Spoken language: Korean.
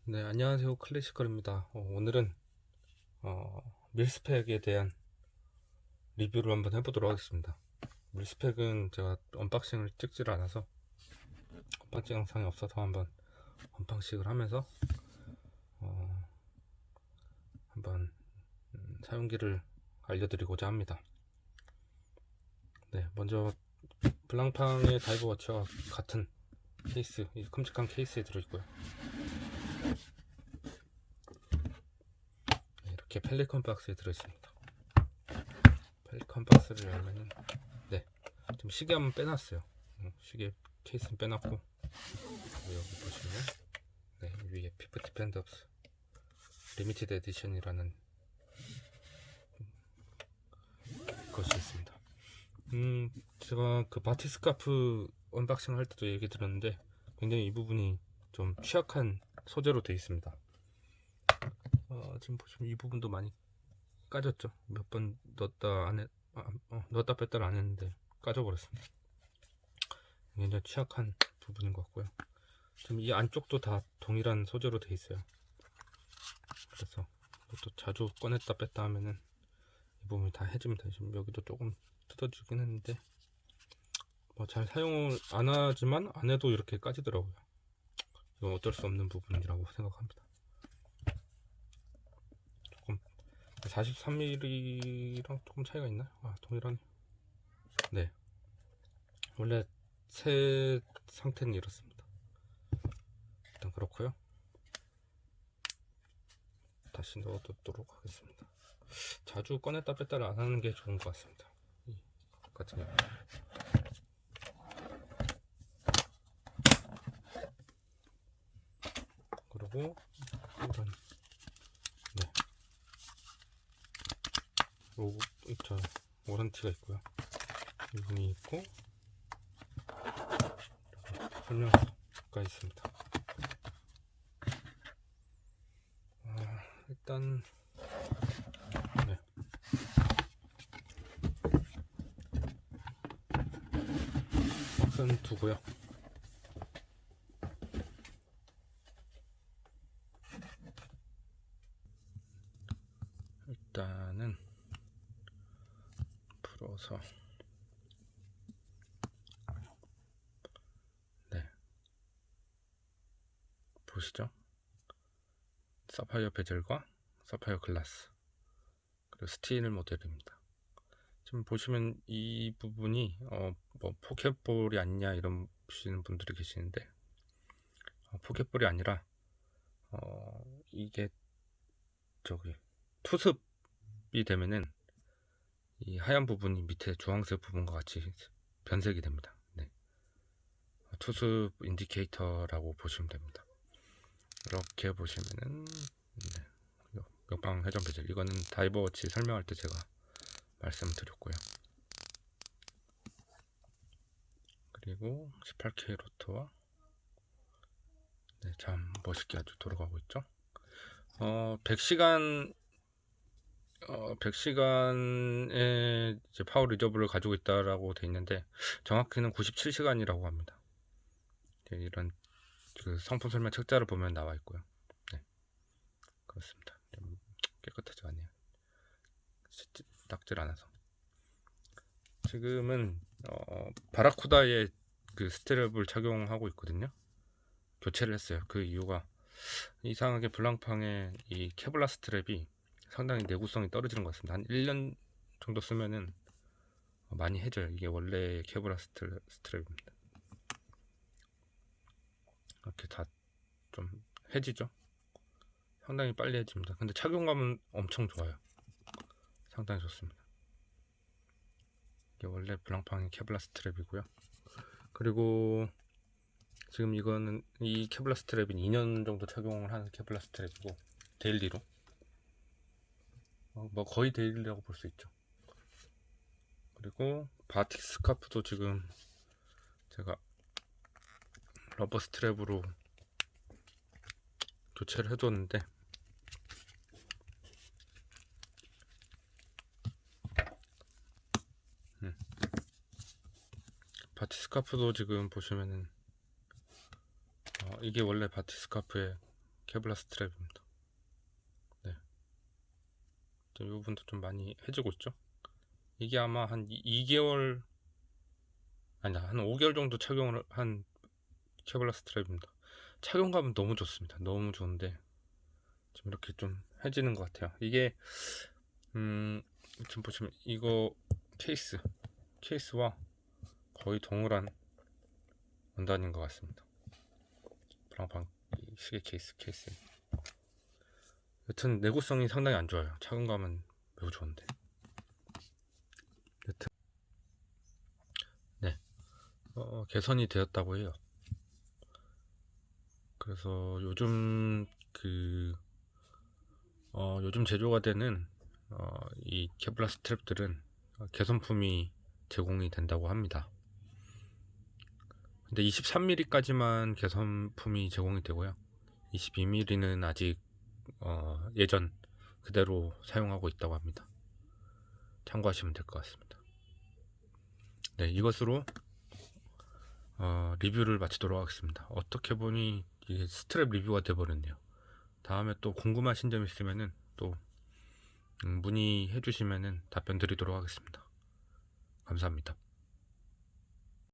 네, 안녕하세요. 클래시컬입니다. 오늘은 밀스펙에 대한 리뷰를 한번 해보도록 하겠습니다. 밀스펙은 제가 언박싱을 찍지를 않아서 언박싱 영상이 없어서 한번 언박싱을 하면서 한번 사용기를 알려드리고자 합니다. 네, 먼저 블랑팡의 다이버 워치와 같은 케이스, 이 큼직한 케이스에 들어있고요. 네, 이렇게 펠리컨 박스에 들어있습니다. 펠리컨 박스를 열면은 좀 시계 한번 빼놨어요. 시계 케이스는 빼놨고, 여기 보시면 위에 피프티 팬더스 리미티드 에디션이라는 것이 있습니다. 제가 그 바티스카프 언박싱 할 때도 얘기 들었는데 굉장히 이 부분이 좀 취약한 소재로 되어 있습니다. 지금 보시면 이 부분도 많이 까졌죠. 몇 번 넣었다 뺐다를 안 했는데 까져버렸습니다. 굉장히 취약한 부분인 것 같고요. 지금 이 안쪽도 다 동일한 소재로 되어 있어요. 그래서 또 자주 꺼냈다 뺐다 하면은 이 부분이 다 해집니다. 지금 여기도 조금 뜯어지긴 했는데 뭐 잘 사용을 안 하지만 안 해도 이렇게 까지더라고요. 이건 어쩔 수 없는 부분이라고 생각합니다. 조금 43mm랑 조금 차이가 있나요? 동일하네. 네, 원래 새 상태는 이렇습니다. 일단 그렇고요. 다시 넣어두도록 하겠습니다. 자주 꺼냈다 뺐다를 안 하는 게 좋은 것 같습니다. 이 같은 경우. 그리고 이런 로고 저 워런티가 있고요. 이분이 있고 설명서가 있습니다. 일단 박스는 두고요. 일단은 풀어서 보시죠. 사파이어 베젤과 사파이어 글라스 그리고 스틸 모델입니다. 지금 보시면 이 부분이 뭐 포켓볼이 아니냐 이런 보시는 분들이 계시는데 포켓볼이 아니라 이게 저기 투습이 되면은 이 하얀 부분이 밑에 주황색 부분과 같이 변색이 됩니다. 투습 인디케이터라고 보시면 됩니다. 이렇게 보시면은 역방 회전 베젤, 이거는 다이버워치 설명할 때 제가 말씀드렸고요. 그리고 18K 로터와 참 멋있게 아주 돌아가고 있죠. 100시간 100시간의 이제 파워 리저브를 가지고 있다라고 돼 있는데 정확히는 97시간이라고 합니다. 이런 그 상품 설명 책자를 보면 나와 있고요. 그렇습니다. 좀 깨끗하지 않네요. 닦질 않아서. 지금은 바라쿠다의 그 스트랩을 착용하고 있거든요. 교체를 했어요. 그 이유가 이상하게 블랑팡의 이 케블라 스트랩이 상당히 내구성이 떨어지는 것 같습니다. 한 1년 정도 쓰면은 많이 해져요. 이게 원래 케블라 스트랩입니다. 이렇게 다 좀 해지죠. 상당히 빨리 해집니다. 근데 착용감은 엄청 좋아요. 상당히 좋습니다. 이게 원래 블랑팡의 케블라 스트랩이고요. 그리고 지금 이거는 이 케블라 스트랩은 2년 정도 착용을 하는 케블라 스트랩이고 데일리로 뭐 거의 데일리라고 볼 수 있죠. 그리고 바틱 스카프도 지금 제가 러버 스트랩으로 교체를 해뒀는데 바티 스카프도 지금 보시면은 이게 원래 바티 스카프의 케블라 스트랩입니다. 네. 이 부분도 좀 많이 해지고 있죠. 이게 아마 한 2개월 아니다 한 5개월 정도 착용을 한 케블라 스트랩입니다. 착용감은 너무 좋습니다. 너무 좋은데 지금 이렇게 좀 해지는 것 같아요. 이게 지금 보시면 이거 케이스와 거의 동일한 원단인 것 같습니다. 브랑방 시계 케이스. 여튼 내구성이 상당히 안 좋아요. 착용감은 매우 좋은데. 여튼 네, 개선이 되었다고 해요. 그래서 요즘 요즘 제조가 되는 이 케블라 스트랩들은 개선품이 제공이 된다고 합니다. 근데 23mm까지만 개선품이 제공이 되고요. 22mm는 아직 예전 그대로 사용하고 있다고 합니다. 참고하시면 될 것 같습니다. 네, 이것으로 리뷰를 마치도록 하겠습니다. 어떻게 보니 이게 스트랩 리뷰가 돼버렸네요. 다음에 또 궁금하신 점 있으면은 또 문의해 주시면은 답변 드리도록 하겠습니다. 감사합니다.